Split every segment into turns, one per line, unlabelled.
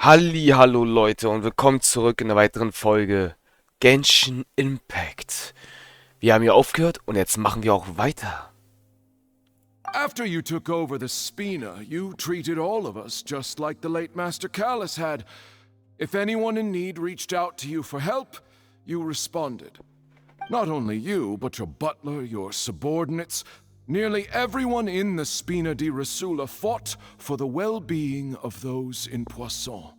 Hallo Leute und willkommen zurück in einer weiteren Folge Genshin Impact. Wir haben hier aufgehört und jetzt machen wir auch weiter.
After you took over the Spina, you treated all of us just like the late Master Callus had. If anyone in need reached out to you for help, you responded. Not only you, but your butler, your subordinates, nearly everyone in the Spina di Rasula fought for the well-being of those in Poisson.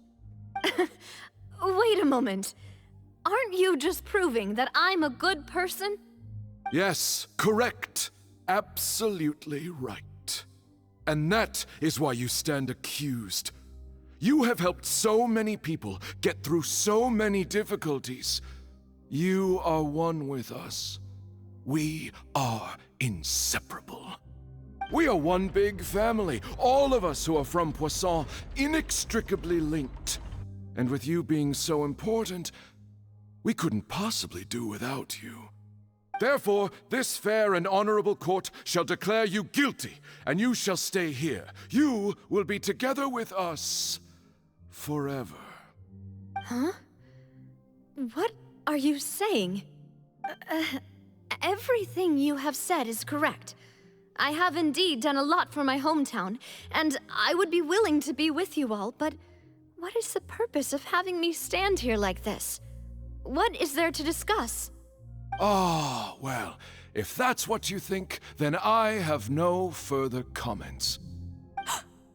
Wait a moment. Aren't you just proving that I'm a good person?
Yes, correct. Absolutely right. And that is why you stand accused. You have helped so many people get through so many difficulties. You are one with us. We are inseparable. We are one big family, all of us who are from Poisson, inextricably linked. And with you being so important, we couldn't possibly do without you. Therefore, this fair and honorable court shall declare you guilty, and you shall stay here. You will be together with us forever.
Huh? What are you saying? Everything you have said is correct. I have indeed done a lot for my hometown, and I would be willing to be with you all, but what is the purpose of having me stand here like this? What is there to discuss?
Ah, well, if that's what you think, then I have no further comments.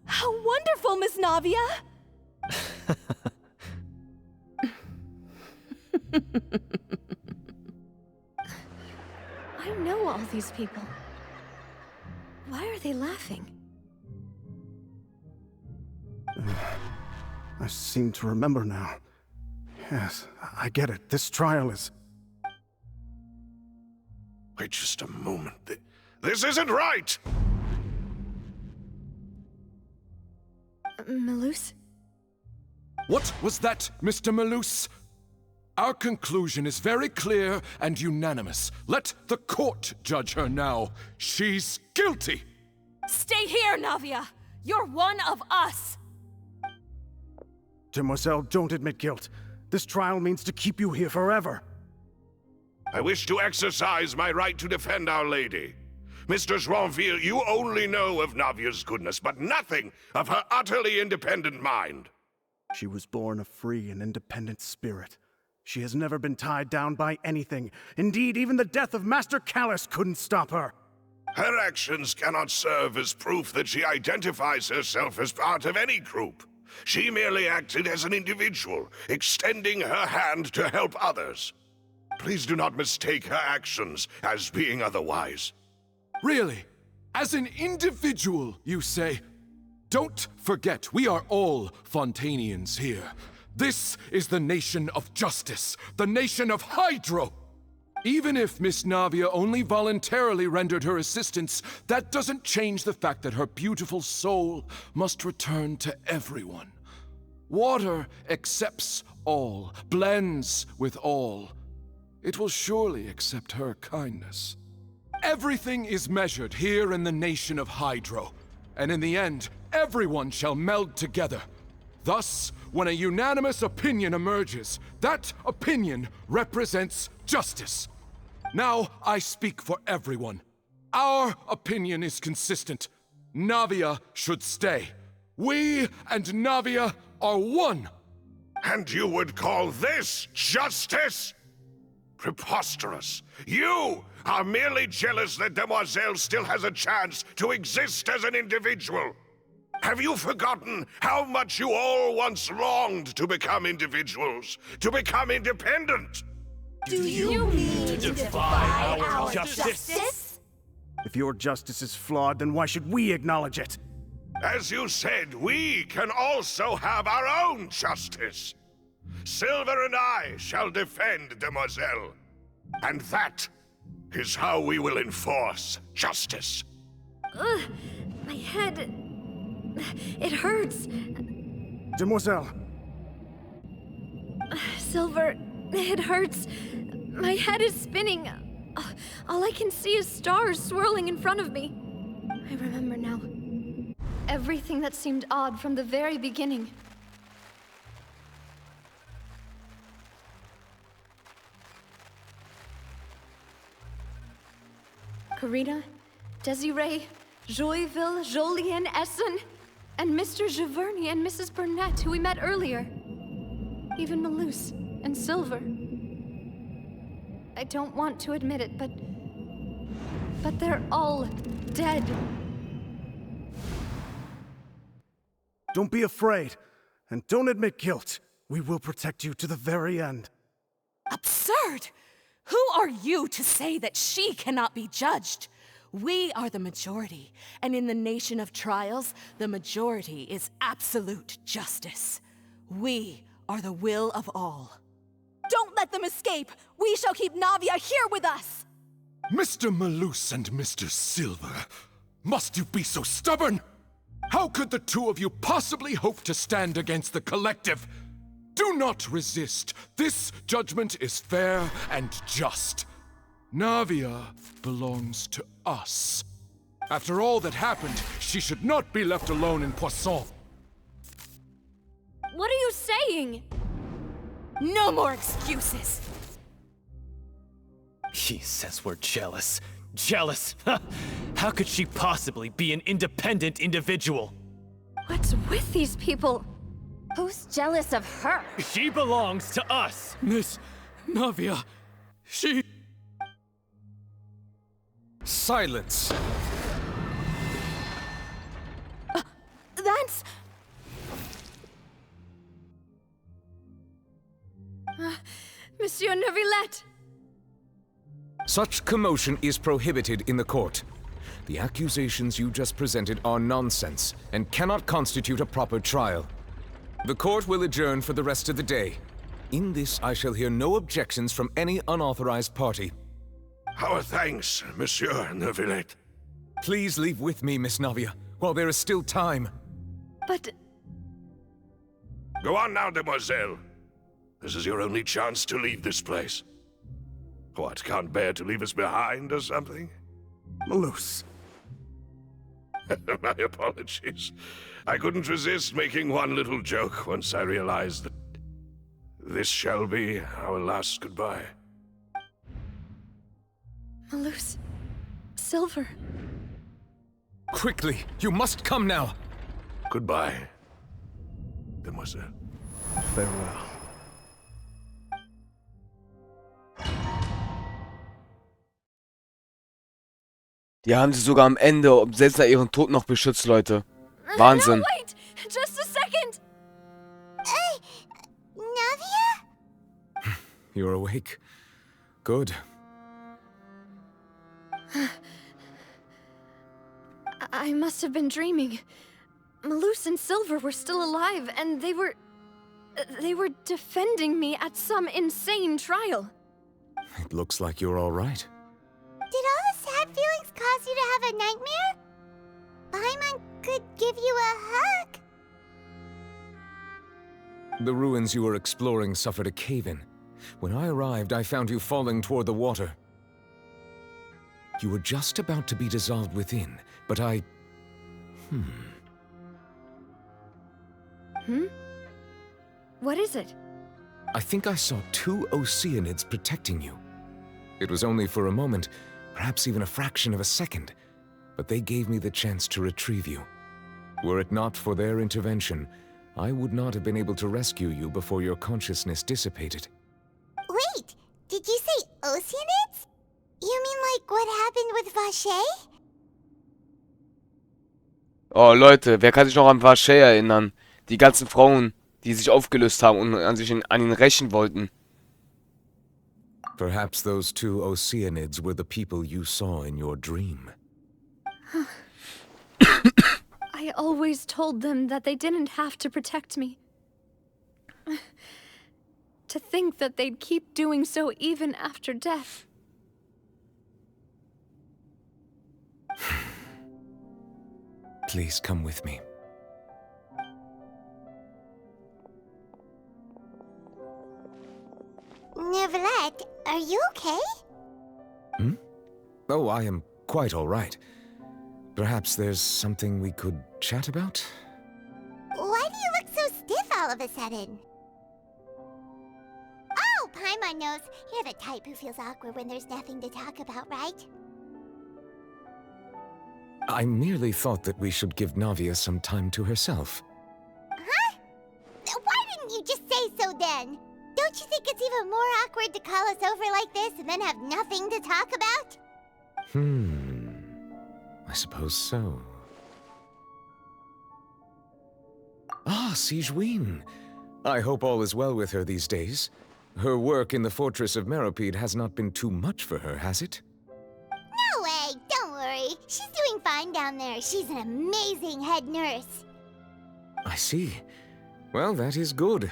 How wonderful, Miss Navia! I know all these people. Why are they laughing?
I seem to remember now. Yes, I get it. This trial is...
Wait just a moment. This isn't right!
Malus?
What was that, Mr. Malus? Our conclusion is very clear and unanimous. Let the court judge her now. She's guilty!
Stay here, Navia! You're one of us!
Demoiselle, don't admit guilt. This trial means to keep you here forever.
I wish to exercise my right to defend Our Lady. Mr. Joinville, you only know of Navia's goodness, but nothing of her utterly independent mind.
She was born a free and independent spirit. She has never been tied down by anything. Indeed, even the death of Master Callus couldn't stop her.
Her actions cannot serve as proof that she identifies herself as part of any group. She merely acted as an individual, extending her hand to help others. Please do not mistake her actions as being otherwise.
Really? As an individual, you say? Don't forget, we are all Fontanians here. This is the nation of justice, the nation of Hydro. Even if Miss Navia only voluntarily rendered her assistance, that doesn't change the fact that her beautiful soul must return to everyone. Water accepts all, blends with all. It will surely accept her kindness. Everything is measured here in the nation of Hydro, and in the end, everyone shall meld together. Thus, when a unanimous opinion emerges, that opinion represents justice. Now I speak for everyone. Our opinion is consistent. Navia should stay. We and Navia are one.
And you would call this justice? Preposterous. You are merely jealous that Demoiselle still has a chance to exist as an individual. Have you forgotten how much you all once longed to become individuals, to become independent?
Do you mean to defy our justice?
If your justice is flawed, then why should we acknowledge it?
As you said, we can also have our own justice. Silver and I shall defend Demoiselle. And that is how we will enforce justice.
Ugh, my head... It hurts.
Demoiselle!
Silver, it hurts. My head is spinning. All I can see is stars swirling in front of me. I remember now. Everything that seemed odd from the very beginning. Karina, Desiree, Joyville, Jolien, Essen, and Mr. Giverny and Mrs. Burnett, who we met earlier. Even Malus and Silver. I don't want to admit it, but they're all dead.
Don't be afraid, and don't admit guilt. We will protect you to the very end.
Absurd! Who are you to say that she cannot be judged? We are the majority, and in the nation of trials, the majority is absolute justice. We are the will of all. Don't let them escape! We shall keep Navia here with us!
Mr. Malus and Mr. Silver, must you be so stubborn? How could the two of you possibly hope to stand against the collective? Do not resist. This judgment is fair and just. Navia belongs to us. After all that happened, she should not be left alone in Poisson.
What are you saying?
No more excuses!
He says we're jealous. Jealous? How could she possibly be an independent individual?
What's with these people? Who's jealous of her?
She belongs to us!
Miss Navia, she...
Silence.
That's...
Monsieur Neuvillette!
Such commotion is prohibited in the court. The accusations you just presented are nonsense and cannot constitute a proper trial. The court will adjourn for the rest of the day. In this, I shall hear no objections from any unauthorized party.
Our thanks, Monsieur Neuvillette.
Please leave with me, Miss Navia, while there is still time.
But
Go on now, demoiselle. This is your only chance to leave this place. What, can't bear to leave us behind or something?
Malus.
My apologies. I couldn't resist making one little joke once I realized that this shall be our last goodbye.
Malus, Silver.
Quickly, you must come now.
Goodbye, demoiselle.
Farewell.
Die haben sie sogar am Ende, selbst nach ihrem Tod, noch beschützt, Leute. Wahnsinn.
No, wait! Just a second!
Navia?
You're awake. Good.
I must have been dreaming. Malus and Silver were still alive, and they were defending me at some insane trial.
It looks like you're all right.
Did all the sad feelings cause you to have a nightmare? Paimon could give you a hug.
The ruins you were exploring suffered a cave-in. When I arrived, I found you falling toward the water. You were just about to be dissolved within, but I...
What is it?
I think I saw 2 Oceanids protecting you. It was only for a moment, perhaps even a fraction of a second, but they gave me the chance to retrieve you. Were it not for their intervention, I would not have been able to rescue you before your consciousness dissipated.
Wait, did you say Oceanids? You mean like what happened with Vache?
Oh, Leute, wer kann sich noch an Vache erinnern? Die ganzen Frauen, die sich aufgelöst haben und an ihn rächen wollten.
Perhaps those 2 Oceanids were the people you saw in your dream.
I always told them that they didn't have to protect me. To think that they'd keep doing so even after death.
Please come with me.
Neuvillette, are you okay?
Oh, I am quite all right. Perhaps there's something we could chat about?
Why do you look so stiff all of a sudden? Oh, Paimon knows. You're the type who feels awkward when there's nothing to talk about, right?
I merely thought that we should give Navia some time to herself.
Huh? Why didn't you just say so then? Don't you think it's even more awkward to call us over like this and then have nothing to talk about?
I suppose so. Ah, Sigewinne. I hope all is well with her these days. Her work in the fortress of Meropide has not been too much for her, has it?
No way, don't worry. She's doing fine down there. She's an amazing head nurse.
I see. Well, that is good.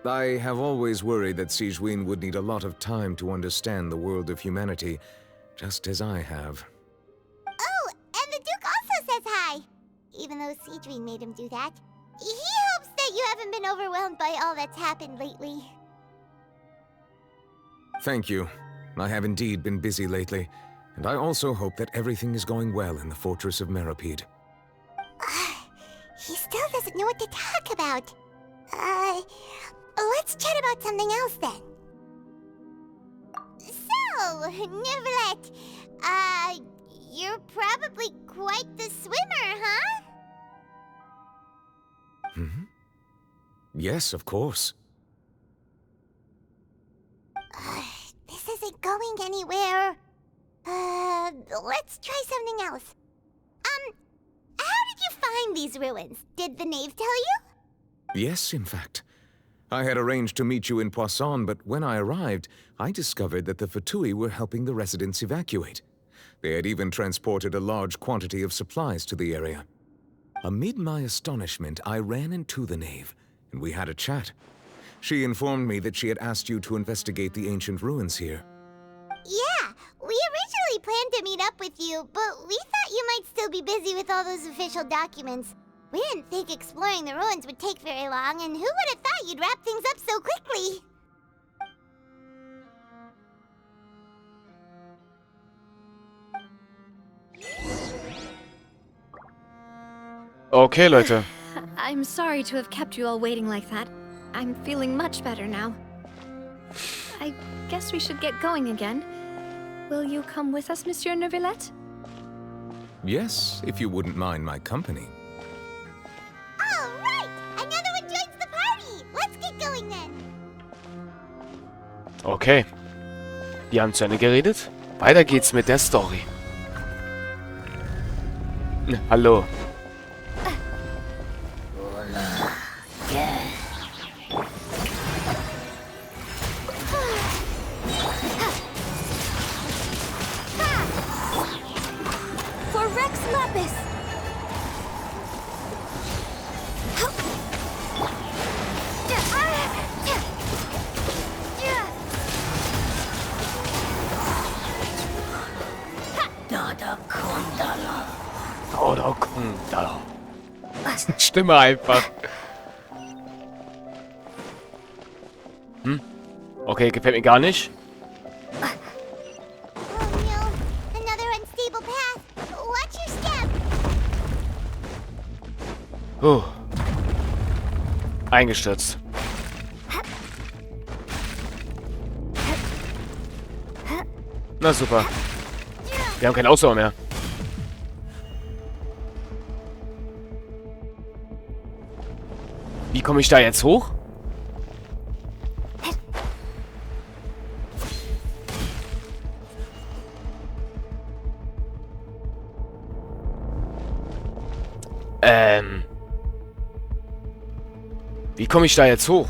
I have always worried that Sigewinne would need a lot of time to understand the world of humanity, just as I have.
Oh, and the Duke also says hi. Even though Sigewinne made him do that. He hopes that you haven't been overwhelmed by all that's happened lately.
Thank you. I have indeed been busy lately, and I also hope that everything is going well in the fortress of Meropide.
He still doesn't know what to talk about. Let's chat about something else then. So, Neuvillette, you're probably quite the swimmer, huh?
Yes, of course.
This isn't going anywhere. Let's try something else. How did you find these ruins? Did the knave tell you?
Yes, in fact. I had arranged to meet you in Poisson, but when I arrived, I discovered that the Fatui were helping the residents evacuate. They had even transported a large quantity of supplies to the area. Amid my astonishment, I ran into the knave, and we had a chat. She informed me that she had asked you to investigate the ancient ruins here.
Yeah, we originally planned to meet up with you, but we thought you might still be busy with all those official documents. We didn't think exploring the ruins would take very long, and who would have thought you'd wrap things up so quickly?
Okay, Leute.
I'm sorry to have kept you all waiting like that. I'm feeling much better now. I guess we should get going again. Will you come with us, Monsieur Neuvillette?
Yes, if you wouldn't mind my company.
All right! Another one joins the party! Let's get going then!
Okay. Wir haben zu Ende geredet. Weiter geht's mit der Story. Hallo.
For Rex Lapis!
Oder da. Stimme einfach. Okay, gefällt mir gar nicht.
Oh no, another unstable path. Watch your step!
Eingestürzt. Na super. Wir haben keine Ausdauer mehr. Wie komme ich da jetzt hoch? Wie komme ich da jetzt hoch?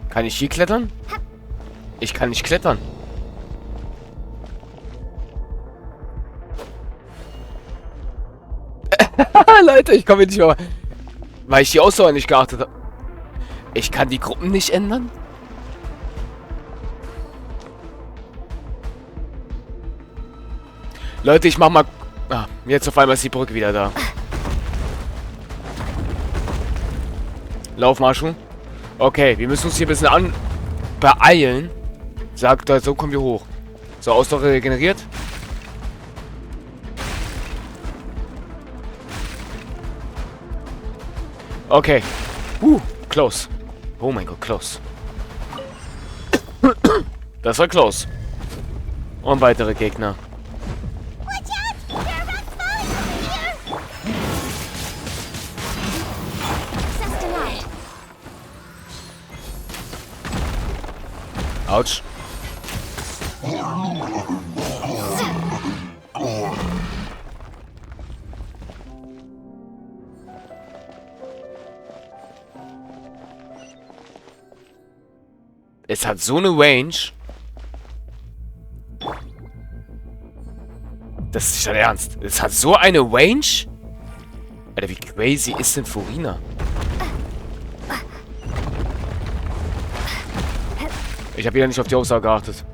Kann ich hier klettern? Ich kann nicht klettern. Leute, ich komme nicht mehr. Weil ich die Ausdauer nicht geachtet habe. Ich kann die Gruppen nicht ändern? Leute, ich mach mal... Ah, jetzt auf einmal ist die Brücke wieder da. Laufmarschu. Okay, wir müssen uns hier ein bisschen beeilen. Sagt er, so kommen wir hoch. So, Ausdauer regeneriert. Okay. Close. Oh mein Gott, close. Das war close. Und weitere Gegner.
Watch out!
Autsch. Es hat so eine Range. Das ist nicht dein Ernst. Es hat so eine Range? Alter, wie crazy ist denn Furina? Ich habe wieder nicht auf die Aussage geachtet.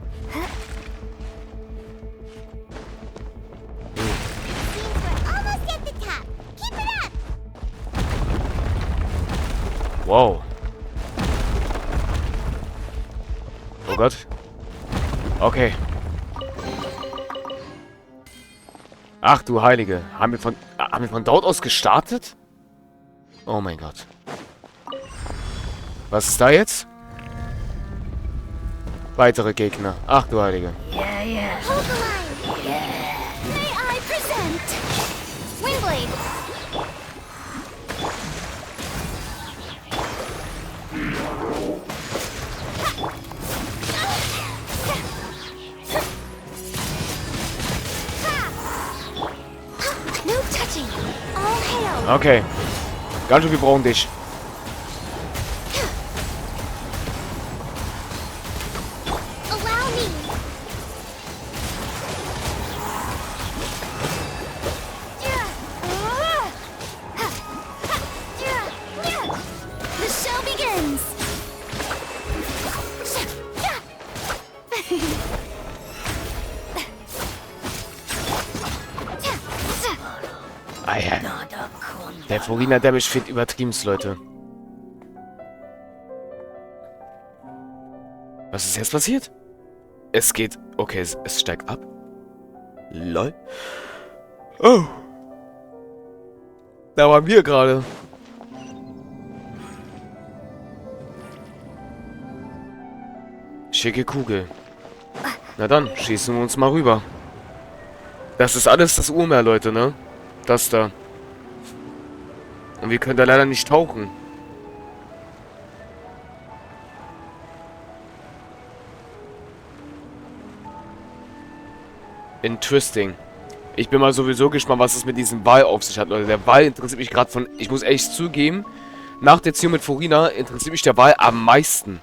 Wow. Oh Gott. Okay. Ach du Heilige. Haben wir von dort aus gestartet? Oh mein Gott. Was ist da jetzt? Weitere Gegner. Ach du Heilige.
May I present Wingblade? No touching. All hail.
Okay. Ganz schön, wir brauchen dich.
Allow me.
The show begins.
Ah ja. Der Furina Damage fehlt übertrieben, Leute. Was ist jetzt passiert? Es geht... Okay, es steigt ab. Lol. Oh. Da waren wir gerade. Schicke Kugel. Na dann, schießen wir uns mal rüber. Das ist alles das Urmeer, Leute, ne? Das da. Und wir können da leider nicht tauchen. Interesting. Ich bin mal sowieso gespannt, was es mit diesem Wal auf sich hat, Leute. Der Wal interessiert mich gerade von... Ich muss echt zugeben, nach der Beziehung mit Furina interessiert mich der Wal am meisten.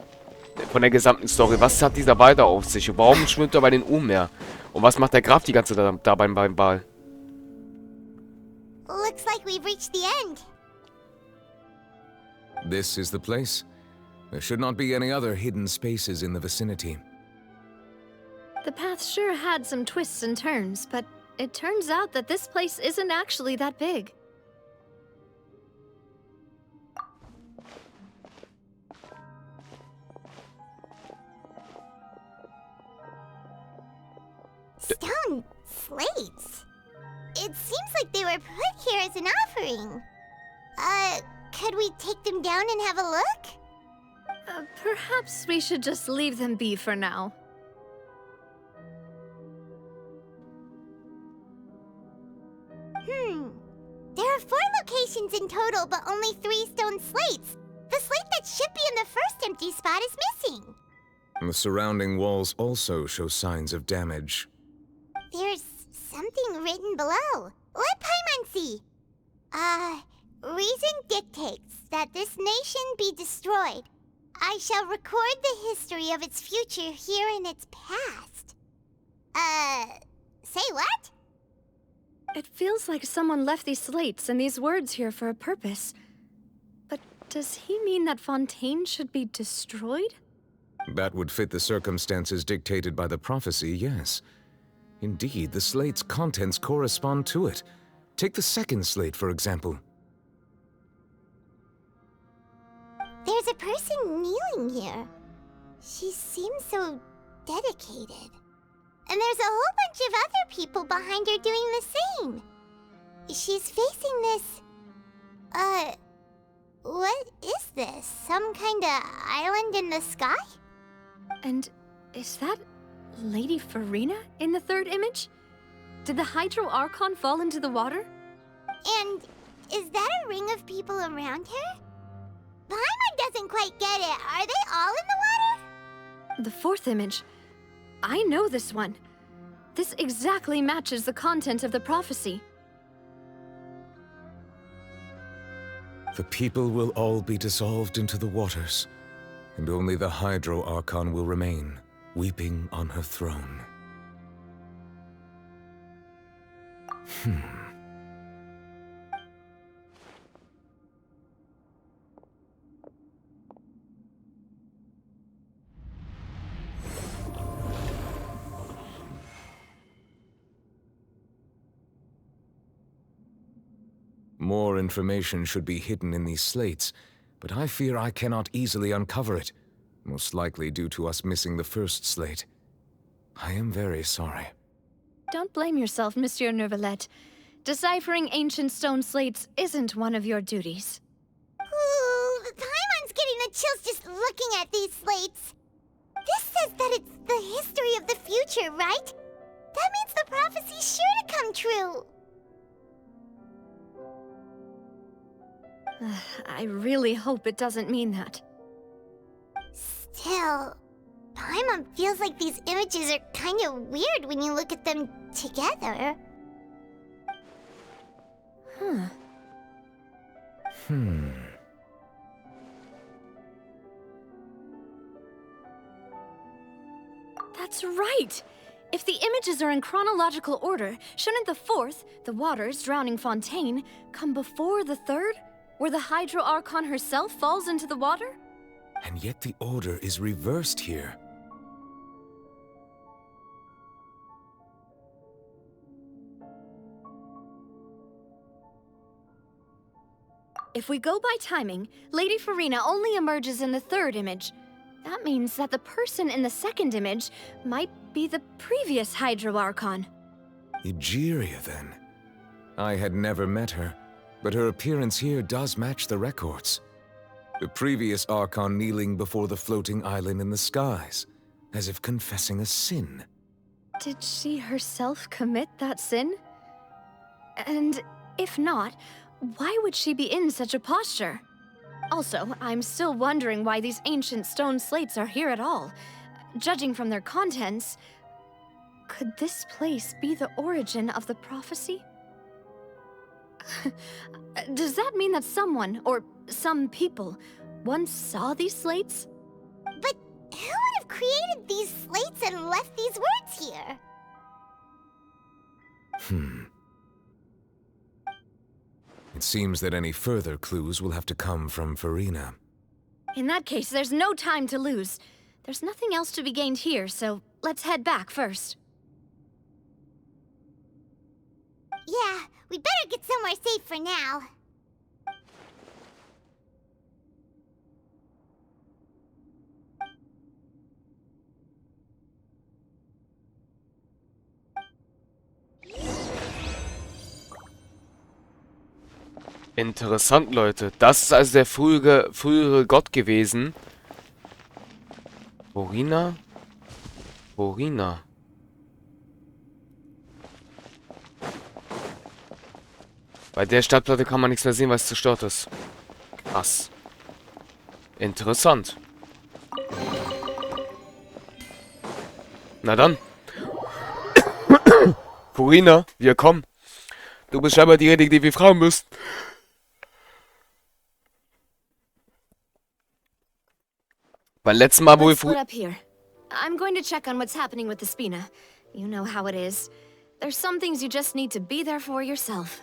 Von der gesamten Story. Was hat dieser Wal da auf sich? Und warum schwimmt er bei den Urmeer? Und was macht der Graf die ganze Zeit da beim Wal?
Looks like we've reached the end.
This is the place. There should not be any other hidden spaces in the vicinity.
The path sure had some twists and turns, but it turns out that this place isn't actually that big.
Stone slates. It seems like they were put here as an offering. Could we take them down and have a look?
Perhaps we should just leave them be for now.
There are 4 locations in total, but only 3 stone slates. The slate that should be in the first empty spot is missing.
The surrounding walls also show signs of damage.
There's something written below. Let Paimon see. Reason dictates that this nation be destroyed. I shall record the history of its future here in its past. Say what?
It feels like someone left these slates and these words here for a purpose. But does he mean that Fontaine should be destroyed?
That would fit the circumstances dictated by the prophecy, yes. Indeed, the slate's contents correspond to it. Take the second slate, for example.
There's a person kneeling here. She seems so dedicated. And there's a whole bunch of other people behind her doing the same. She's facing this... what is this? Some kind of island in the sky?
And is that Lady Farina in the third image? Did the Hydro Archon fall into the water?
And is that a ring of people around her? Paimon doesn't quite get it. Are they all in the water?
The fourth image. I know this one. This exactly matches the content of the prophecy.
The people will all be dissolved into the waters, and only the Hydro Archon will remain, weeping on her throne. More information should be hidden in these slates, but I fear I cannot easily uncover it, most likely due to us missing the first slate. I am very sorry.
Don't blame yourself, Monsieur Neuvillette. Deciphering ancient stone slates isn't one of your duties.
Ooh, Paimon's getting the chills just looking at these slates. This says that it's the history of the future, right? That means the prophecy's sure to come true.
I really hope it doesn't mean that.
Still, Paimon feels like these images are kind of weird when you look at them together.
That's right! If the images are in chronological order, shouldn't the fourth, the waters drowning Fontaine, come before the third? Where the Hydro Archon herself falls into the water?
And yet the order is reversed here.
If we go by timing, Lady Farina only emerges in the third image. That means that the person in the second image might be the previous Hydro Archon.
Egeria, then. I had never met her, but her appearance here does match the records. The previous Archon kneeling before the floating island in the skies, as if confessing a sin.
Did she herself commit that sin? And if not, why would she be in such a posture? Also, I'm still wondering why these ancient stone slates are here at all. Judging from their contents, could this place be the origin of the prophecy? Does that mean that someone, or some people, once saw these slates?
But who would have created these slates and left these words here?
It seems that any further clues will have to come from Farina.
In that case, there's no time to lose. There's nothing else to be gained here, so let's head back first.
Yeah, we better get somewhere safe for now.
Interessant, Leute. Das ist also der frühere Gott gewesen. Farina? Farina. Bei der Stadtplatte kann man nichts mehr sehen, weil es zerstört ist. Krass. Interessant. Na dann. Farina, wir kommen. Du bist scheinbar diejenige, die wir fragen müssen. Beim letzten Mal, wo wir...
Split up here. I'm going to check on what's happening with the Spina. You know how it is. There's some things you just need to be there for yourself.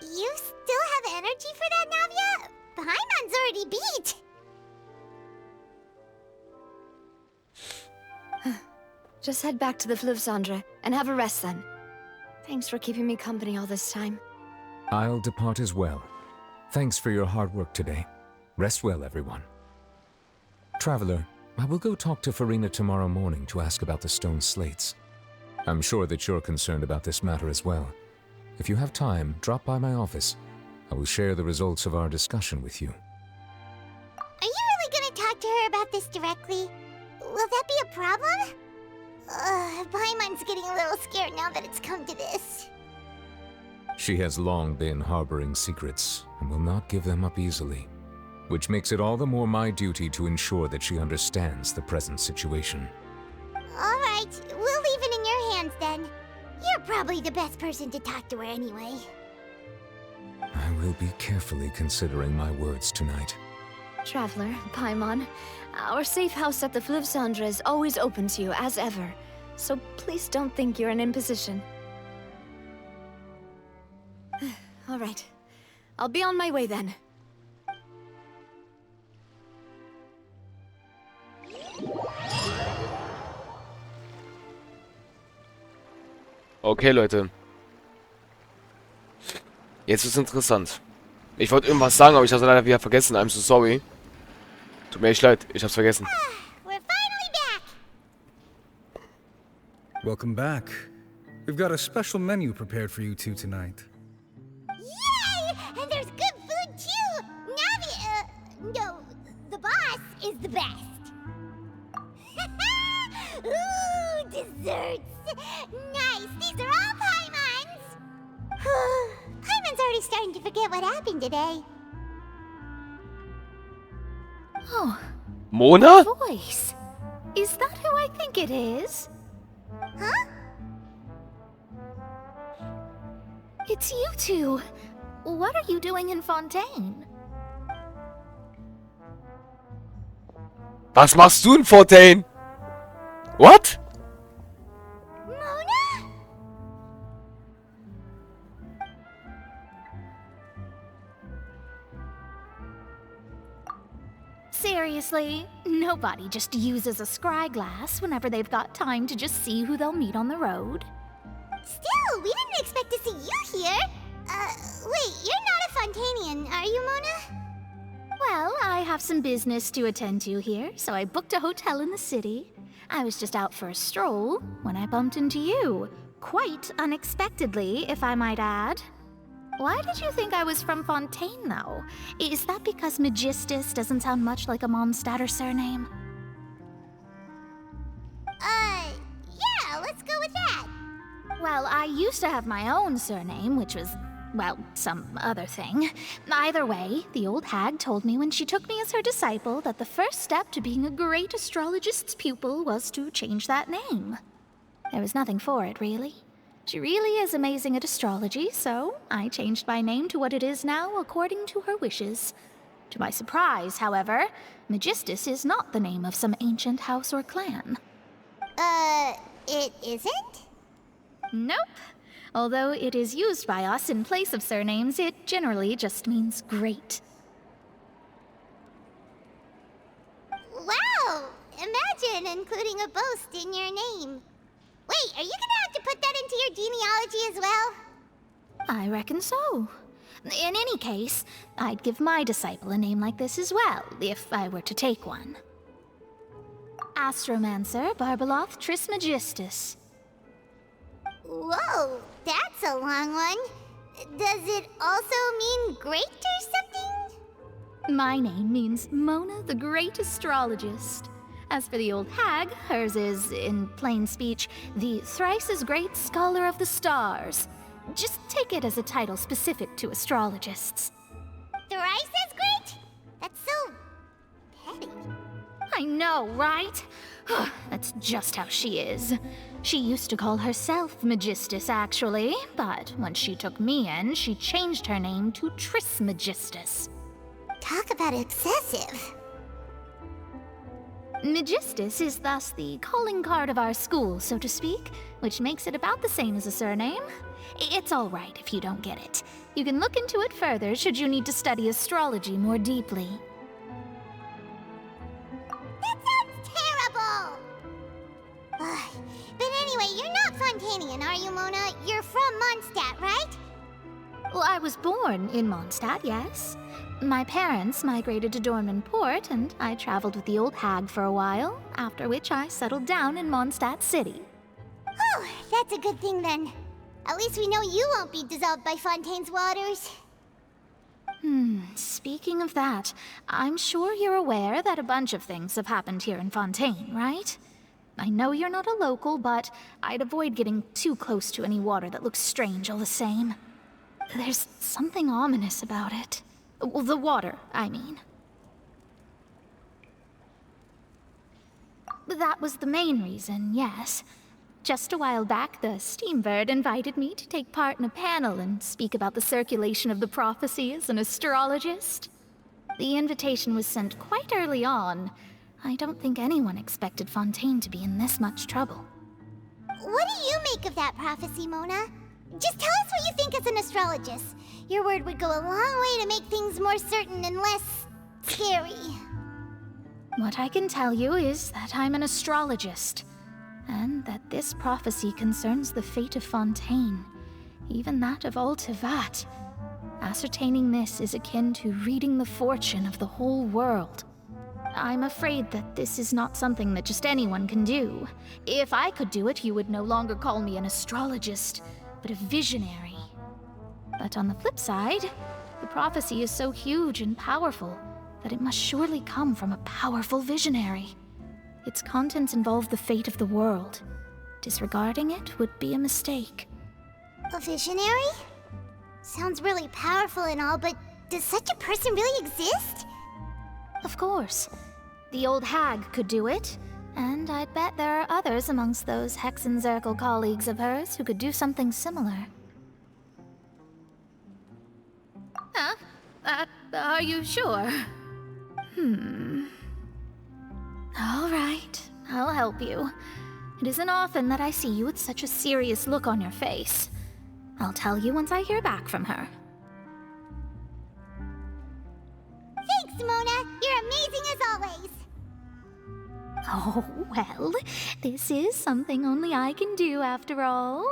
You still have energy for that, Navia? Paimon's already beat.
Just head back to the Fleuve Cendre and have a rest then. Thanks for keeping me company all this time.
I'll depart as well. Thanks for your hard work today. Rest well, everyone. Traveler, I will go talk to Farina tomorrow morning to ask about the stone slates. I'm sure that you're concerned about this matter as well. If you have time, drop by my office. I will share the results of our discussion with you.
Are you really gonna talk to her about this directly? Will that be a problem? Paimon's getting a little scared now that it's come to this.
She has long been harboring secrets and will not give them up easily. which makes it all the more my duty to ensure that she understands the present situation.
All right, we'll leave it in your hands then. You're probably the best person to talk to her anyway.
I will be carefully considering my words tonight.
Traveler, Paimon, our safe house at the Fleuve Cendre is always open to you, as ever. So please don't think you're an imposition. All right. I'll be on my way then.
Okay, Leute. Jetzt ist interessant. Ich wollte irgendwas sagen, aber ich habe es leider wieder vergessen. I'm so sorry. Tut mir echt leid, ich hab's vergessen.
We're finally back!
Welcome back. We've got a special menu prepared for you two tonight.
Yay! And there's good food too! No, the boss is the best. Ooh, desserts! Nice! These are all Paimon's! Paimon's already starting to forget what happened today.
Oh,
Mona?
voice. Is that who I think it is?
Huh?
It's you two. What are you doing in Fontaine?
Was machst du in Fontaine? What?
Mona?
Seriously, nobody just uses a scry glass whenever they've got time to just see who they'll meet on the road.
Still, we didn't expect to see you here. Wait, you're not a Fontanian, are you, Mona?
Well, I have some business to attend to here, so I booked a hotel in the city. I was just out for a stroll when I bumped into you. Quite unexpectedly, if I might add. Why did you think I was from Fontaine, though? Is that because Magistus doesn't sound much like a Mondstadter surname?
Yeah, let's go with that.
Well, I used to have my own surname, which was, well, some other thing. Either way, the old hag told me when she took me as her disciple that the first step to being a great astrologist's pupil was to change that name. There was nothing for it, really. She really is amazing at astrology, so I changed my name to what it is now according to her wishes. To my surprise, however, Magistus is not the name of some ancient house or clan.
It isn't?
Nope. Although it is used by us in place of surnames, it generally just means great.
Wow! Imagine including a boast in your name. Wait, are you gonna have to put that into your genealogy as well?
I reckon so. In any case, I'd give my disciple a name like this as well, if I were to take one. Astromancer Barbeloth Trismegistus.
Whoa, that's a long one. Does it also mean great or something?
My name means Mona the Great Astrologist. As for the old hag, hers is, in plain speech, the thrice-as-great Scholar of the Stars. Just take it as a title specific to astrologists.
Thrice as great? That's so petty.
I know, right? That's just how she is. She used to call herself Magistus, actually, but when she took me in, she changed her name to Trismegistus.
Talk about excessive.
Magistus is thus the calling card of our school, so to speak, which makes it about the same as a surname. It's all right if you don't get it. You can look into it further should you need to study astrology more deeply.
That sounds terrible! But anyway, you're not Fontanian, are you, Mona? You're from Mondstadt, right?
Well, I was born in Mondstadt, yes. My parents migrated to Dornman Port, and I traveled with the old hag for a while, after which I settled down in Mondstadt City.
Oh, that's a good thing then. At least we know you won't be dissolved by Fontaine's waters.
Speaking of that, I'm sure you're aware that a bunch of things have happened here in Fontaine, right? I know you're not a local, but I'd avoid getting too close to any water that looks strange all the same. There's something ominous about it. Well, the water, I mean. that was the main reason, yes. Just a while back, the Steambird invited me to take part in a panel and speak about the circulation of the prophecy as an astrologist. The invitation was sent quite early on. I don't think anyone expected Fontaine to be in this much trouble.
What do you make of that prophecy, Mona? Just tell us what you think as an astrologist. Your word would go a long way to make things more certain and less scary.
What I can tell you is that I'm an astrologist, and that this prophecy concerns the fate of Fontaine, even that of Ultivat. Ascertaining this is akin to reading the fortune of the whole world. I'm afraid that this is not something that just anyone can do. If I could do it, you would no longer call me an astrologist, but a visionary. But on the flip side, the prophecy is so huge and powerful that it must surely come from a powerful visionary. Its contents involve the fate of the world. Disregarding it would be a mistake.
A visionary? Sounds really powerful and all, but does such a person really exist?
Of course. The old hag could do it, and I'd bet there are others amongst those Hexenzirkel colleagues of hers who could do something similar. Are you sure? All right, I'll help you. It isn't often that I see you with such a serious look on your face. I'll tell you once I hear back from her.
Thanks, Mona. You're amazing as always.
Oh, well, this is something only I can do after all.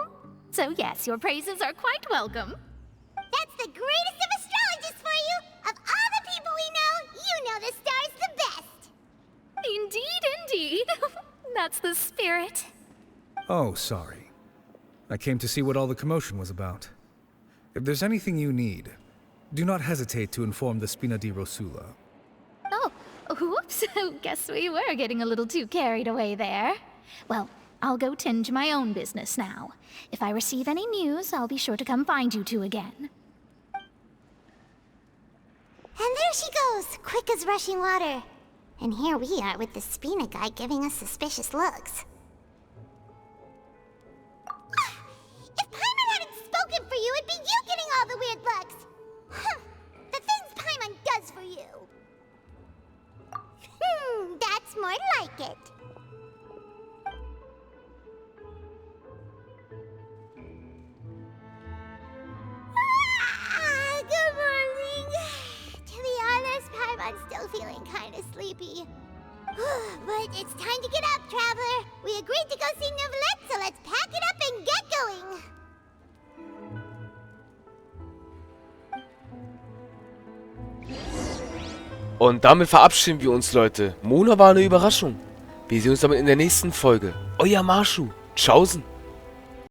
So yes, your praises are quite welcome.
That's the greatest of astrologists for you! Of all the people we know, you know the star's the best!
Indeed. That's the spirit.
Oh, sorry. I came to see what all the commotion was about. If there's anything you need, do not hesitate to inform the Spina di Rosula.
Oh, whoops. Guess we were getting a little too carried away there. Well, I'll go tend to my own business now. If I receive any news, I'll be sure to come find you two again.
And there she goes, quick as rushing water. And here we are with the Spina guy giving us suspicious looks. If Paimon hadn't spoken for you, it'd be you getting all the weird looks. The things Paimon does for you. That's more like it. Good morning. To be honest, Paimon's still feeling kind of sleepy. But it's time to get up, Traveler. We agreed to go see Neuvillette, so let's pack it up and get going.
Und damit verabschieden wir uns, Leute. Mona war eine Überraschung. Wir sehen uns damit in der nächsten Folge. Euer Marschu. Tschaußen.